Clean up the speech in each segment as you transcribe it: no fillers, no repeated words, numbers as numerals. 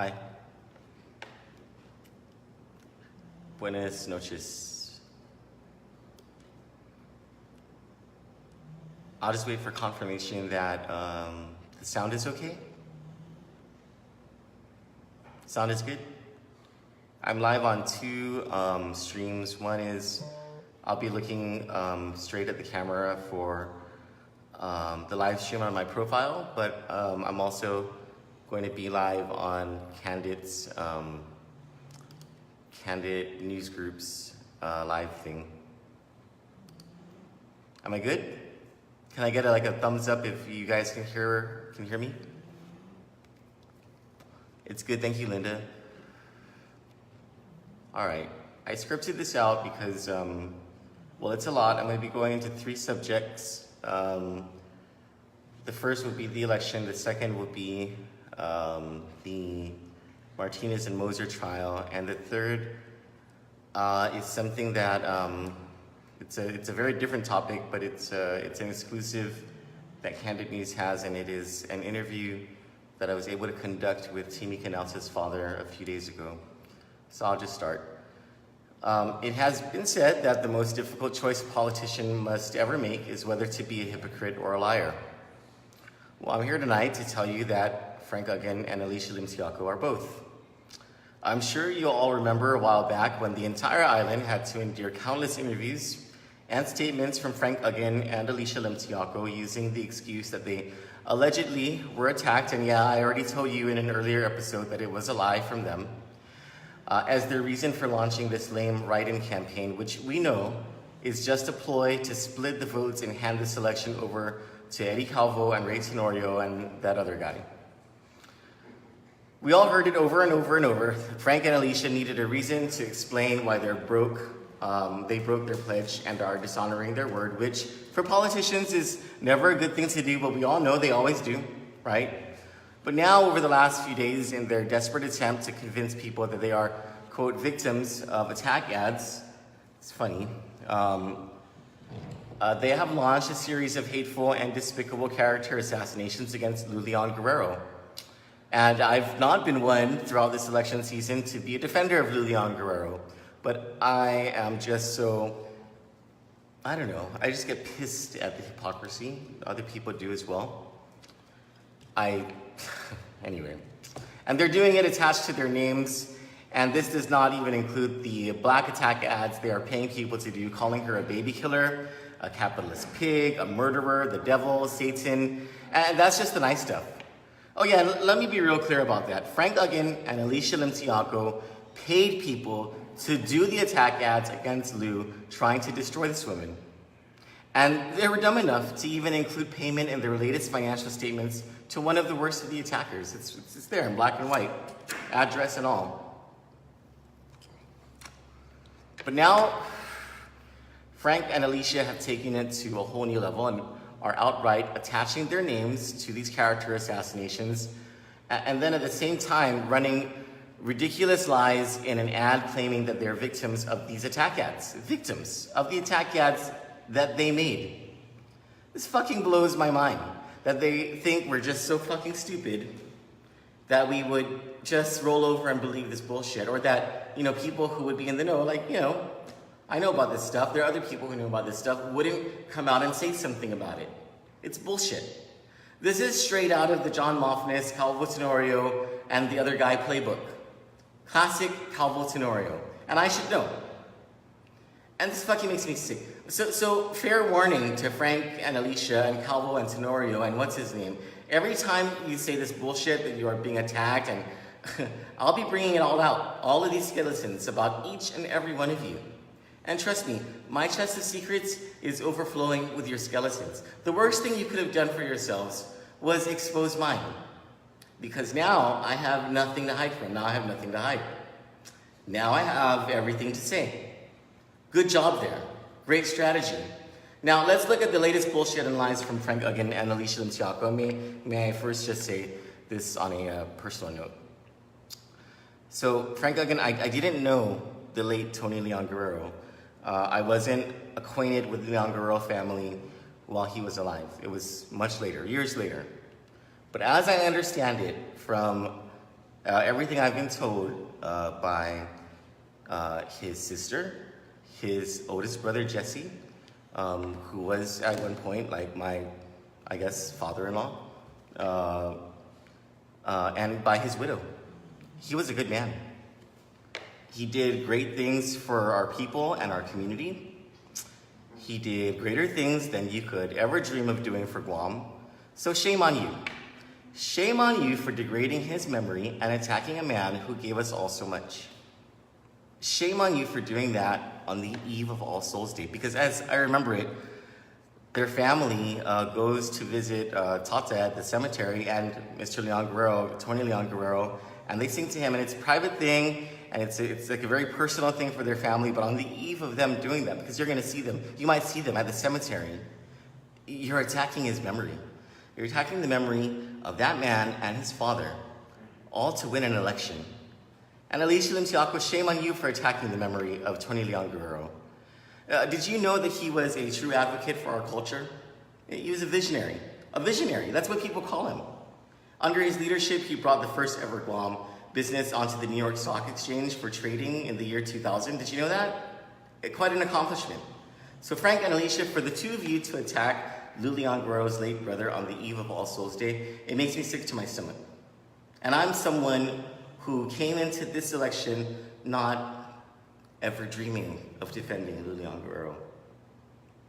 Hi. Buenas noches. I'll just wait for confirmation that the sound is okay. Sound is good? I'm live on two streams. One is I'll be looking straight at the camera for the live stream on my profile, but I'm also going to be live on Kandit's Kandit News Group's live thing. Am I good? Can I get like a thumbs up if you guys can hear me? It's good, thank you, Linda. All right, I scripted this out because, well, it's a lot. I'm going to be going into 3 subjects. The first would be the election. The second would be the Martinez and Moser trial, and the third is something that it's a very different topic, but it's an exclusive that Kandit News has, and it is an interview that I was able to conduct with Timmy Canalta's father a few days ago. So I'll just start. It has been said that the most difficult choice a politician must ever make is whether to be a hypocrite or a liar. Well, I'm here tonight to tell you that Frank Uggan and Alicia are both. I'm sure you'll all remember a while back when the entire island had to endure countless interviews and statements from Frank Uggan and Alicia using the excuse that they allegedly were attacked, and yeah, I already told you in an earlier episode that it was a lie from them, as their reason for launching this lame write-in campaign, which we know is just a ploy to split the votes and hand this election over to Eddie Calvo and Ray Tenorio and that other guy. We all heard it over and over and over. Frank and Alicia needed a reason to explain why they broke their pledge and are dishonoring their word, which for politicians is never a good thing to do, but we all know they always do, right? But now, over the last few days, in their desperate attempt to convince people that they are, quote, victims of attack ads, it's funny, they have launched a series of hateful and despicable character assassinations against Lulian Guerrero. And I've not been one throughout this election season to be a defender of Lulian Guerrero, but I am just so, I don't know, I just get pissed at the hypocrisy. Other people do as well. Anyway. And they're doing it attached to their names, and this does not even include the black attack ads they are paying people to do, calling her a baby killer, a capitalist pig, a murderer, the devil, Satan, and that's just the nice stuff. Oh yeah, and let me be real clear about that. Frank Uggan and Alicia Limtiaco paid people to do the attack ads against Lou, trying to destroy this woman. And they were dumb enough to even include payment in their latest financial statements to one of the worst of the attackers. It's there in black and white, address and all. But now, Frank and Alicia have taken it to a whole new level and are outright attaching their names to these character assassinations, and then at the same time running ridiculous lies in an ad claiming that they're victims of these attack ads. Victims of the attack ads that they made. This fucking blows my mind that they think we're just so fucking stupid that we would just roll over and believe this bullshit, or that, you know, people who would be in the know, like, you know, I know about this stuff, there are other people who know about this stuff, wouldn't come out and say something about it. It's bullshit. This is straight out of the John Moffness, Calvo Tenorio, and the other guy playbook. Classic Calvo Tenorio. And I should know. And this fucking makes me sick. So fair warning to Frank and Alicia and Calvo and Tenorio and what's his name. Every time you say this bullshit that you are being attacked, and I'll be bringing it all out. All of these skeletons about each and every one of you. And trust me, my chest of secrets is overflowing with your skeletons. The worst thing you could have done for yourselves was expose mine. Because now I have nothing to hide from. Now I have nothing to hide. Now I have everything to say. Good job there. Great strategy. Now let's look at the latest bullshit and lies from Frank Uggan and Alicia Limtiaco. May I first just say this on a personal note. So Frank Uggan, I didn't know the late Tony Leon Guerrero. I wasn't acquainted with the Leon Guerrero family while he was alive. It was much later, years later. But as I understand it from Everything I've been told by his sister, his oldest brother Jesse, who was at one point like my, I guess, father-in-law, and by his widow. He was a good man. He did great things for our people and our community. He did greater things than you could ever dream of doing for Guam. So shame on you. Shame on you for degrading his memory and attacking a man who gave us all so much. Shame on you for doing that on the eve of All Souls Day, because as I remember it, their family goes to visit Tata at the cemetery and Mr. Leon Guerrero, Tony Leon Guerrero, and they sing to him, and it's a private thing, and it's like a very personal thing for their family, but on the eve of them doing that, because you're gonna see them, you might see them at the cemetery, you're attacking his memory. You're attacking the memory of that man and his father, all to win an election. And Alicia Limtiaco, shame on you for attacking the memory of Tony Leon Guerrero. Did you know that he was a true advocate for our culture? He was a visionary. A visionary, that's what people call him. Under his leadership, he brought the first ever Guam business onto the New York Stock Exchange for trading in the year 2000. Did you know that? Quite an accomplishment. So Frank and Alicia, for the two of you to attack Lou Leon Guerrero's late brother on the eve of All Souls Day, it makes me sick to my stomach. And I'm someone who came into this election not ever dreaming of defending Lou Leon Guerrero.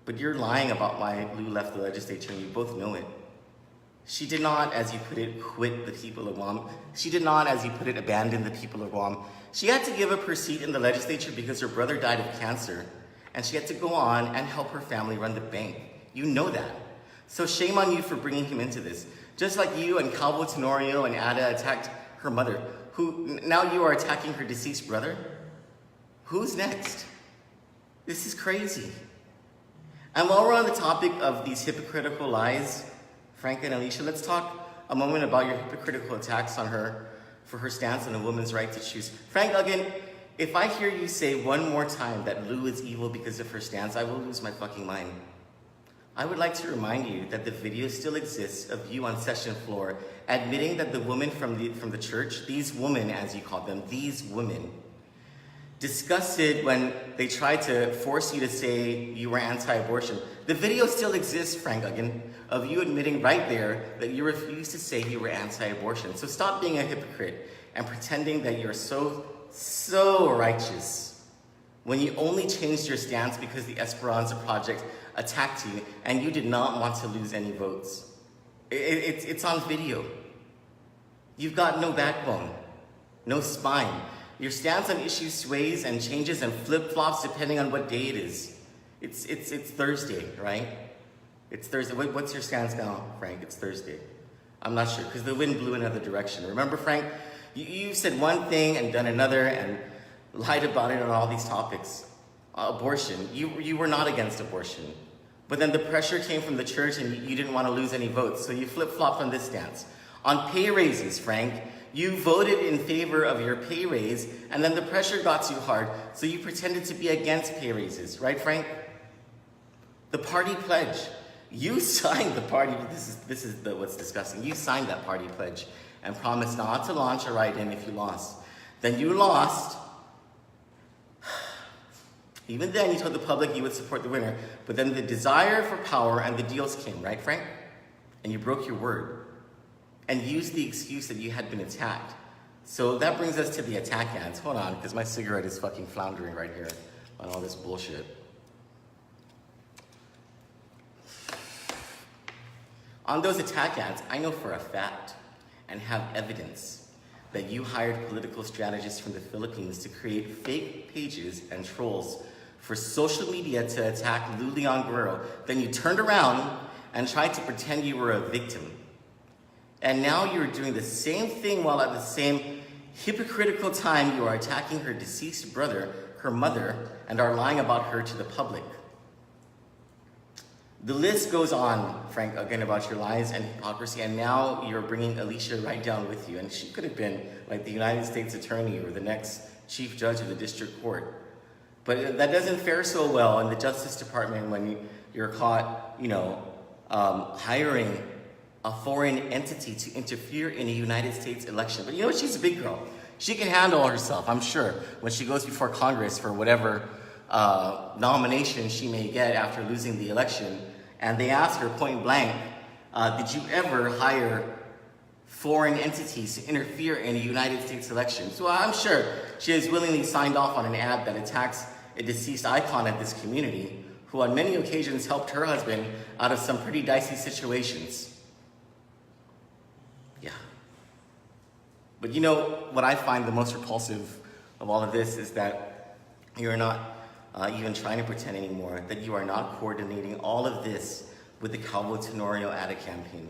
But you're lying about why Lou left the legislature, and you both know it. She did not, as you put it, quit the people of Guam. She did not, as you put it, abandon the people of Guam. She had to give up her seat in the legislature because her brother died of cancer, and she had to go on and help her family run the bank. You know that. So shame on you for bringing him into this. Just like you and Calvo Tenorio and Ada attacked her mother, who now you are attacking her deceased brother? Who's next? This is crazy. And while we're on the topic of these hypocritical lies, Frank and Alicia, let's talk a moment about your hypocritical attacks on her for her stance on a woman's right to choose. Frank, again, if I hear you say one more time that Lou is evil because of her stance, I will lose my fucking mind. I would like to remind you that the video still exists of you on session floor admitting that the women from the church, these women as you call them, these women, disgusted when they tried to force you to say you were anti-abortion. The video still exists, Frank Uggan, of you admitting right there that you refused to say you were anti-abortion. So stop being a hypocrite and pretending that you're so righteous when you only changed your stance because the Esperanza Project attacked you and you did not want to lose any votes. It's on video. You've got no backbone, no spine. Your stance on issues sways and changes and flip-flops depending on what day it is. It's Thursday, right? It's Thursday. What's your stance now, Frank? It's Thursday. I'm not sure, because the wind blew in another direction. Remember, Frank, you said one thing and done another and lied about it on all these topics. Abortion, you were not against abortion. But then the pressure came from the church and you didn't want to lose any votes, so you flip-flopped on this stance. On pay raises, Frank, you voted in favor of your pay raise, and then the pressure got too hard, so you pretended to be against pay raises, right, Frank? The party pledge. You signed the party, this is what's disgusting. You signed that party pledge and promised not to launch a write-in if you lost. Then you lost. Even then, you told the public you would support the winner, but then the desire for power and the deals came, right, Frank? And you broke your word and used the excuse that you had been attacked. So that brings us to the attack ads. Hold on, because my cigarette is fucking floundering right here on all this bullshit. On those attack ads, I know for a fact and have evidence that you hired political strategists from the Philippines to create fake pages and trolls for social media to attack Lou Leon Guerrero. Then you turned around and tried to pretend you were a victim. And now you're doing the same thing while at the same hypocritical time you are attacking her deceased brother, her mother, and are lying about her to the public. The list goes on, Frank, again, about your lies and hypocrisy, and now you're bringing Alicia right down with you. And she could have been like the United States Attorney or the next Chief Judge of the District Court. But that doesn't fare so well in the Justice Department when you're caught, hiring a foreign entity to interfere in a United States election. But you know what? She's a big girl. She can handle herself, I'm sure, when she goes before Congress for whatever nomination she may get after losing the election. And they ask her point blank, did you ever hire foreign entities to interfere in a United States election? So I'm sure she has willingly signed off on an ad that attacks a deceased icon of this community, who on many occasions helped her husband out of some pretty dicey situations. Yeah. But you know, what I find the most repulsive of all of this is that you're not even trying to pretend anymore that you are not coordinating all of this with the Calvo Tenorio ad campaign.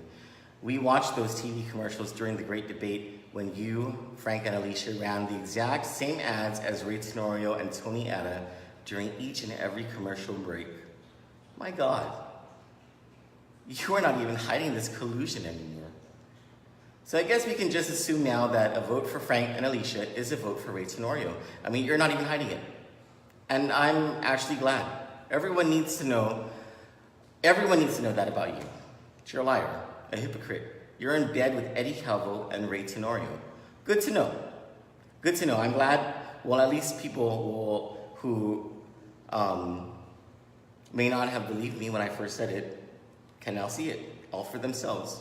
We watched those TV commercials during the Great Debate when you, Frank, and Alicia ran the exact same ads as Ray Tenorio and Tony Atta during each and every commercial break. My God, you are not even hiding this collusion anymore. So I guess we can just assume now that a vote for Frank and Alicia is a vote for Ray Tenorio. I mean, you're not even hiding it. And I'm actually glad. Everyone needs to know that about you. That you're a liar, a hypocrite. You're in bed with Eddie Calvo and Ray Tenorio. Good to know. Good to know. I'm glad, well, at least people who may not have believed me when I first said it can now see it, all for themselves.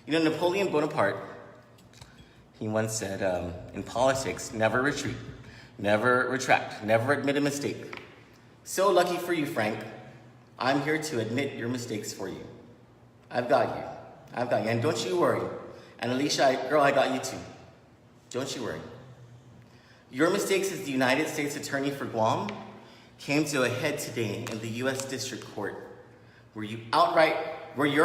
You know, Napoleon Bonaparte, he once said, in politics, never retreat, never retract, never admit a mistake. So lucky for you, Frank, I'm here to admit your mistakes for you. I've got you. I've got you. And don't you worry. And Alicia, girl, I got you too. Don't you worry. Your mistakes as the United States Attorney for Guam came to a head today in the U.S. District Court, where your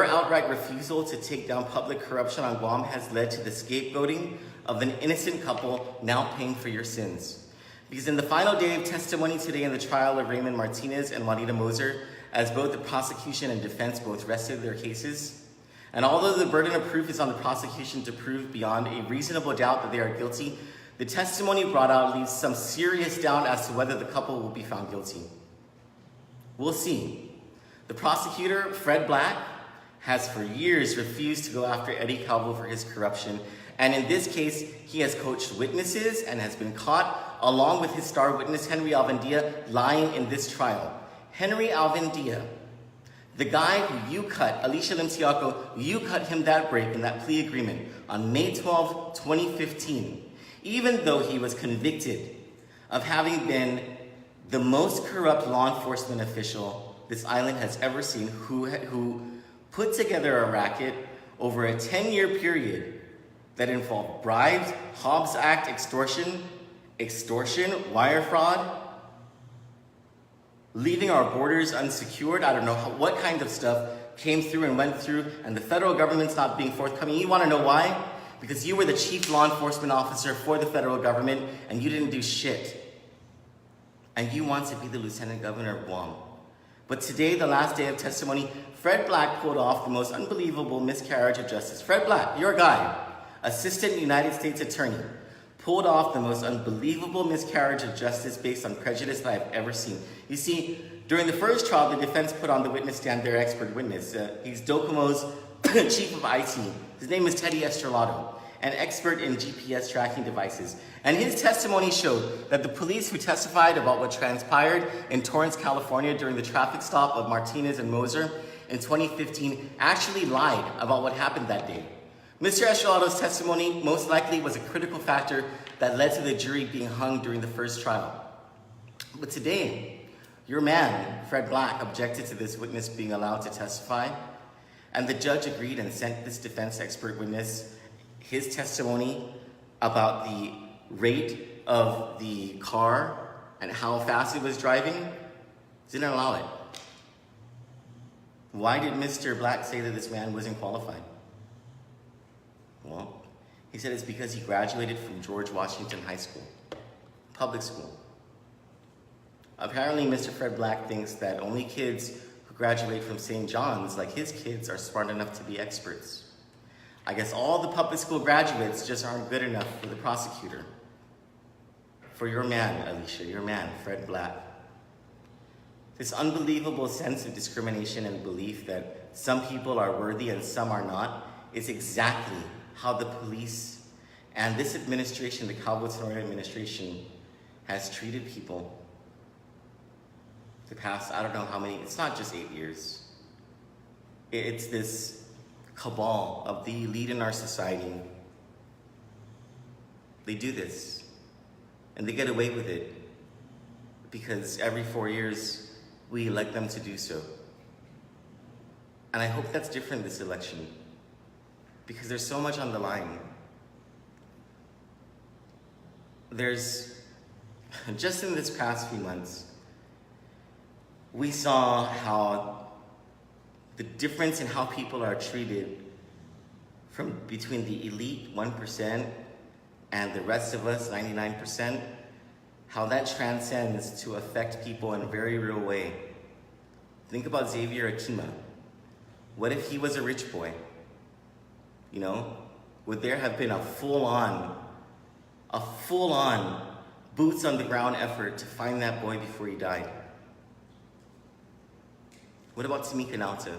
outright refusal to take down public corruption on Guam has led to the scapegoating of an innocent couple now paying for your sins. Because in the final day of testimony today in the trial of Raymond Martinez and Juanita Moser, as both the prosecution and defense both rested their cases, and although the burden of proof is on the prosecution to prove beyond a reasonable doubt that they are guilty, the testimony brought out leaves some serious doubt as to whether the couple will be found guilty. We'll see. The prosecutor, Fred Black, has for years refused to go after Eddie Calvo for his corruption, and in this case, he has coached witnesses and has been caught, along with his star witness, Henry Alvendia, lying in this trial. Henry Alvendia, the guy who you cut, Alicia Limtiaco, you cut him that break in that plea agreement on May 12, 2015, even though he was convicted of having been the most corrupt law enforcement official this island has ever seen, who put together a racket over a 10-year period that involved bribes, Hobbs Act extortion, wire fraud, leaving our borders unsecured. I don't know what kind of stuff came through and went through, and the federal government's not being forthcoming. You want to know why? Because you were the chief law enforcement officer for the federal government, and you didn't do shit. And you want to be the lieutenant governor of Guam. But today, the last day of testimony, Fred Black pulled off the most unbelievable miscarriage of justice. Fred Black, your guy, assistant United States attorney, pulled off the most unbelievable miscarriage of justice based on prejudice that I've ever seen. You see, during the first trial, the defense put on the witness stand their expert witness. He's Docomo's chief of IT. His name is Teddy Estrelado, an expert in GPS tracking devices. And his testimony showed that the police who testified about what transpired in Torrance, California during the traffic stop of Martinez and Moser in 2015 actually lied about what happened that day. Mr. Estrelado's testimony most likely was a critical factor that led to the jury being hung during the first trial. But today, your man, Fred Black, objected to this witness being allowed to testify, and the judge agreed and sent this defense expert witness his testimony about the rate of the car and how fast it was driving. Didn't allow it. Why did Mr. Black say that this man wasn't qualified? Well, he said it's because he graduated from George Washington High School, public school. Apparently, Mr. Fred Black thinks that only kids who graduate from St. John's, like his kids, are smart enough to be experts. I guess all the public school graduates just aren't good enough for the prosecutor. For your man, Alicia, your man, Fred Black. This unbelievable sense of discrimination and belief that some people are worthy and some are not, is exactly how the police and this administration, the Calvo-Tenori administration, has treated people the past, I don't know how many, it's not just 8 years. It's this cabal of the elite in our society. They do this, and they get away with it because every 4 years we elect them to do so. And I hope that's different this election because there's so much on the line. There's, just in this past few months, we saw how the difference in how people are treated from between the elite 1% and the rest of us, 99%, how that transcends to affect people in a very real way. Think about Xavier Akima. What if he was a rich boy? You know, would there have been a full-on boots on the ground effort to find that boy before he died? What about Tamika Nauta?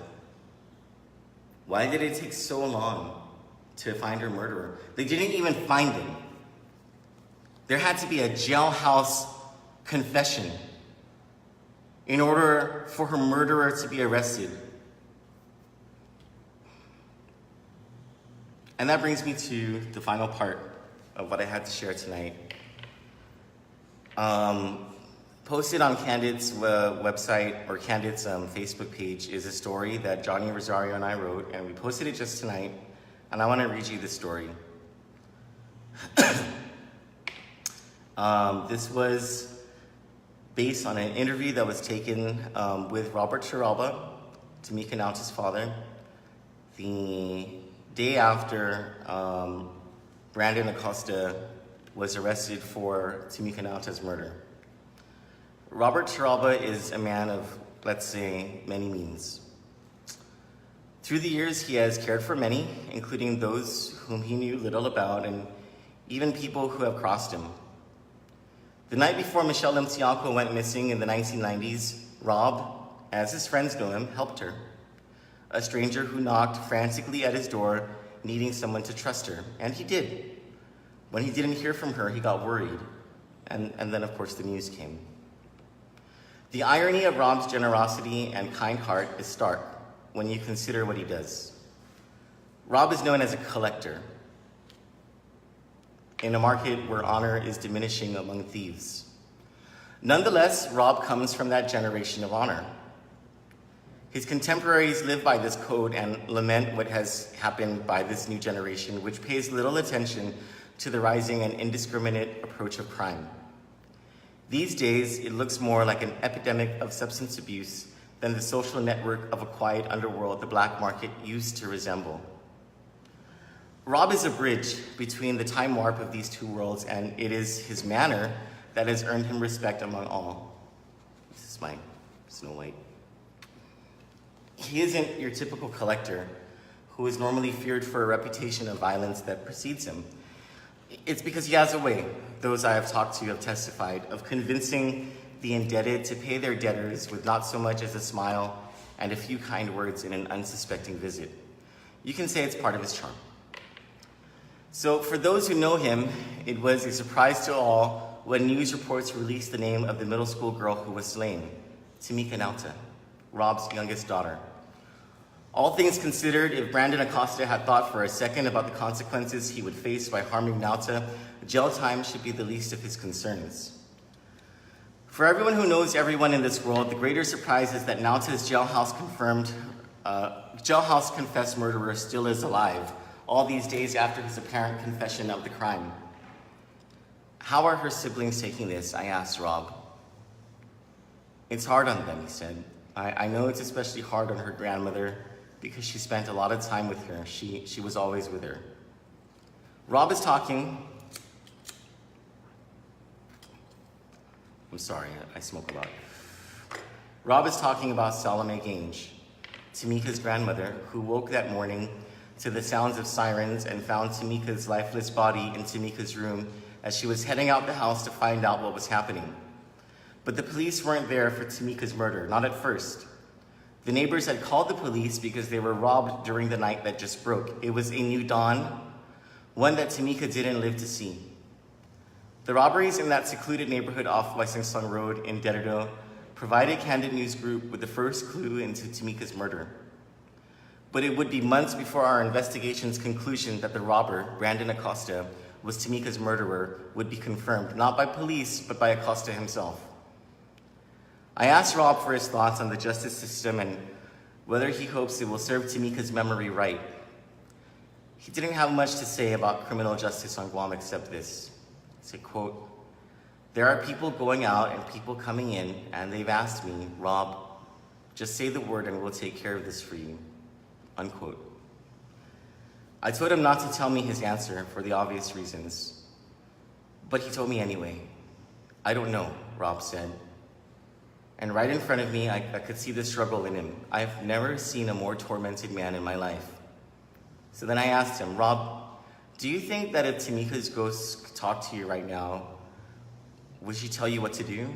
Why did it take so long to find her murderer? They didn't even find him. There had to be a jailhouse confession in order for her murderer to be arrested. And that brings me to the final part of what I had to share tonight. Posted on Kandit's website or Kandit's Facebook page is a story that Johnnie, Rosario, and I wrote, and we posted it just tonight, and I want to read you the story. This was based on an interview that was taken with Robert Turalba, Tamika Nauta's father, the day after Brandon Acosta was arrested for Tamika Nauta's murder. Robert Turalba is a man of, let's say, many means. Through the years, he has cared for many, including those whom he knew little about, and even people who have crossed him. The night before Michelle Limtianco went missing in the 1990s, Rob, as his friends know him, helped her. A stranger who knocked frantically at his door, needing someone to trust her, and he did. When he didn't hear from her, he got worried, and then, of course, the news came. The irony of Rob's generosity and kind heart is stark when you consider what he does. Rob is known as a collector in a market where honor is diminishing among thieves. Nonetheless, Rob comes from that generation of honor. His contemporaries live by this code and lament what has happened by this new generation, which pays little attention to the rising and indiscriminate approach of crime. These days, it looks more like an epidemic of substance abuse than the social network of a quiet underworld the black market used to resemble. Rob is a bridge between the time warp of these two worlds, and it is his manner that has earned him respect among all. This is my Snow White. He isn't your typical collector who is normally feared for a reputation of violence that precedes him. It's because he has a way, those I have talked to have testified, of convincing the indebted to pay their debtors with not so much as a smile and a few kind words in an unsuspecting visit. You can say it's part of his charm. So for those who know him, it was a surprise to all when news reports released the name of the middle school girl who was slain, Tamika Nauta, Rob's youngest daughter. All things considered, if Brandon Acosta had thought for a second about the consequences he would face by harming Nauta, jail time should be the least of his concerns. For everyone who knows everyone in this world, the greater surprise is that Nauta's jailhouse confessed murderer still is alive, all these days after his apparent confession of the crime. How are her siblings taking this? I asked Rob. It's hard on them, he said. I know it's especially hard on her grandmother because she spent a lot of time with her. She was always with her. Rob is talking. I'm sorry, I smoke a lot. Rob is talking about Salome Gange, Tamika's grandmother, who woke that morning to the sounds of sirens and found Tamika's lifeless body in Tamika's room as she was heading out the house to find out what was happening. But the police weren't there for Tamika's murder, not at first. The neighbors had called the police because they were robbed during the night that just broke. It was a new dawn, one that Tamika didn't live to see. The robberies in that secluded neighborhood off Lysingsong Road in Editorial provided Kandit News Group with the first clue into Tamika's murder. But it would be months before our investigation's conclusion that the robber, Brandon Acosta, was Tamika's murderer would be confirmed, not by police, but by Acosta himself. I asked Rob for his thoughts on the justice system and whether he hopes it will serve Tamika's memory right. He didn't have much to say about criminal justice on Guam except this. He said, quote, "There are people going out and people coming in, and they've asked me, Rob, just say the word and we'll take care of this for you," unquote. I told him not to tell me his answer for the obvious reasons, but he told me anyway. "I don't know," Rob said. And right in front of me, I could see the struggle in him. I've never seen a more tormented man in my life. So then I asked him, "Rob, do you think that if Tamika's ghost could talk to you right now, would she tell you what to do?"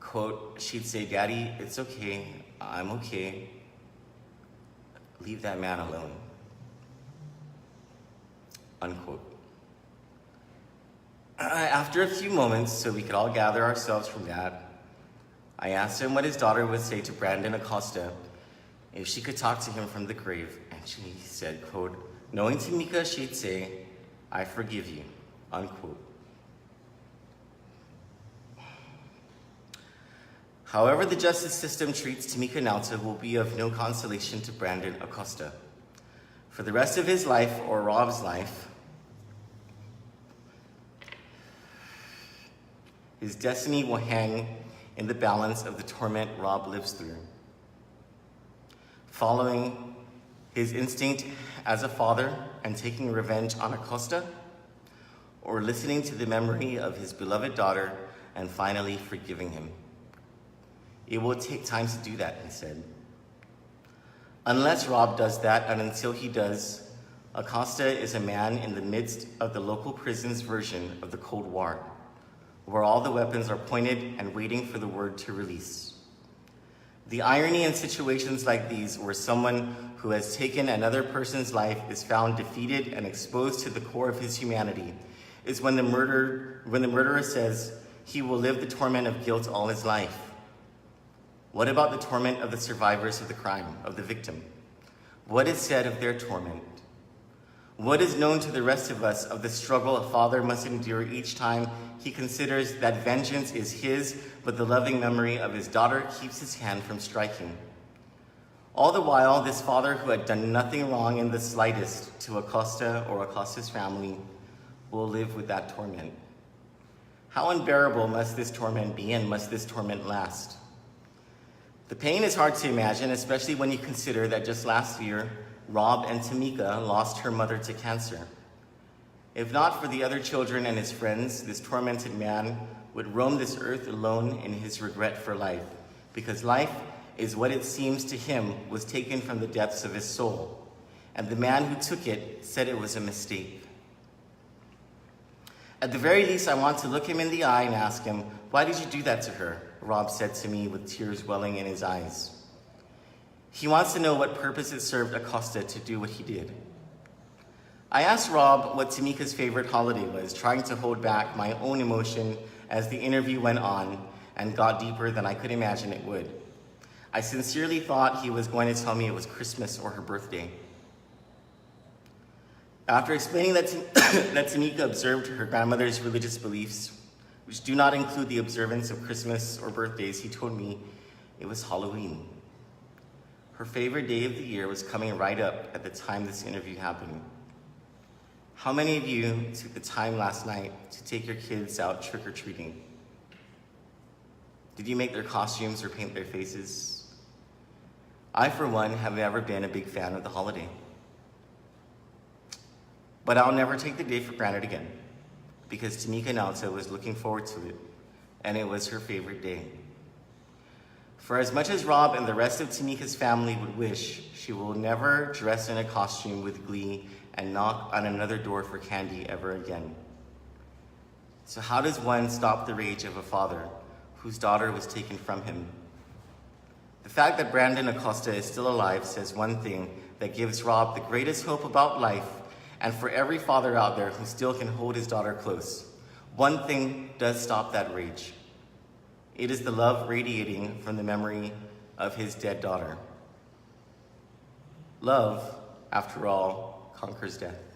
Quote, "She'd say, 'Daddy, it's okay. I'm okay. Leave that man alone.'" Unquote. After a few moments, so we could all gather ourselves from that, I asked him what his daughter would say to Brandon Acosta if she could talk to him from the grave, and she said, quote, "Knowing Tamika, she'd say, 'I forgive you,'" unquote. However the justice system treats Tamika Nauta will be of no consolation to Brandon Acosta. For the rest of his life, or Rob's life, his destiny will hang in the balance of the torment Rob lives through. Following his instinct as a father and taking revenge on Acosta, or listening to the memory of his beloved daughter and finally forgiving him. It will take time to do that, he said. Unless Rob does that, and until he does, Acosta is a man in the midst of the local prison's version of the Cold War, where all the weapons are pointed and waiting for the word to release. The irony in situations like these, where someone who has taken another person's life is found defeated and exposed to the core of his humanity, is when the murderer says he will live the torment of guilt all his life. What about the torment of the survivors of the crime, of the victim? What is said of their torment? What is known to the rest of us of the struggle a father must endure each time he considers that vengeance is his, but the loving memory of his daughter keeps his hand from striking? All the while, this father who had done nothing wrong in the slightest to Acosta or Acosta's family will live with that torment. How unbearable must this torment be, and must this torment last? The pain is hard to imagine, especially when you consider that just last year, Rob and Tamika lost her mother to cancer. If not for the other children and his friends, this tormented man would roam this earth alone in his regret for life, because life is what it seems to him was taken from the depths of his soul, and the man who took it said it was a mistake. At the very least, I want to look him in the eye and ask him, "Why did you do that to her?" Rob said to me with tears welling in his eyes. He wants to know what purpose it served Acosta to do what he did. I asked Rob what Tamika's favorite holiday was, trying to hold back my own emotion as the interview went on and got deeper than I could imagine it would. I sincerely thought he was going to tell me it was Christmas or her birthday. After explaining that Tamika observed her grandmother's religious beliefs, which do not include the observance of Christmas or birthdays, he told me it was Halloween. Her favorite day of the year was coming right up at the time this interview happened. How many of you took the time last night to take your kids out trick-or-treating? Did you make their costumes or paint their faces? I, for one, have never been a big fan of the holiday. But I'll never take the day for granted again, because Tamika Nauta was looking forward to it, and it was her favorite day. For as much as Rob and the rest of Tamika's family would wish, she will never dress in a costume with glee and knock on another door for candy ever again. So how does one stop the rage of a father whose daughter was taken from him? The fact that Brandon Acosta is still alive says one thing that gives Rob the greatest hope about life, and for every father out there who still can hold his daughter close, one thing does stop that rage. It is the love radiating from the memory of his dead daughter. Love, after all, conquers death.